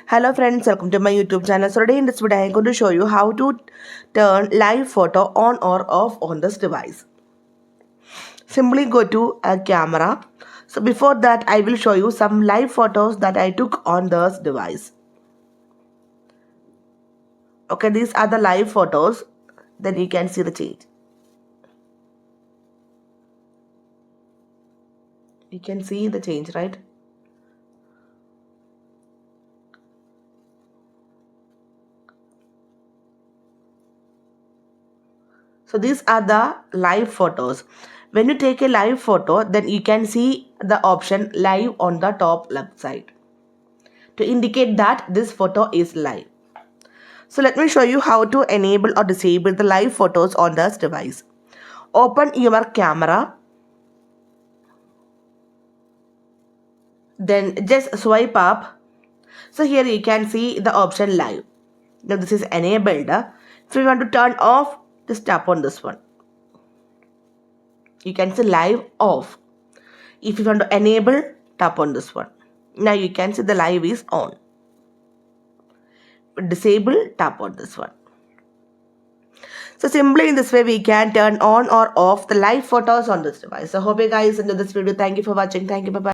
Hello friends, welcome to my YouTube channel. So today in this video I am going to show you how to turn live photo on or off on this device. Simply go to a camera. So before that I will show you some live photos that I took on this device. Okay, these are the live photos. Then you can see the change. You can see the change, right? So these are the live photos. When you take a live photo, then you can see the option live on the top left side to indicate that this photo is live. So let me show you how to enable or disable the live photos on this device. Open your camera. Then just swipe up. So here you can see the option live. Now this is enabled. If you want to turn off, just tap on this one. You can see live off. If you want to enable, tap on this one. Now you can see the live is on. Disable, tap on this one. So simply in this way we can turn on or off the live photos on this device. So hope you guys enjoyed this video. Thank you for watching. Thank you. Bye bye.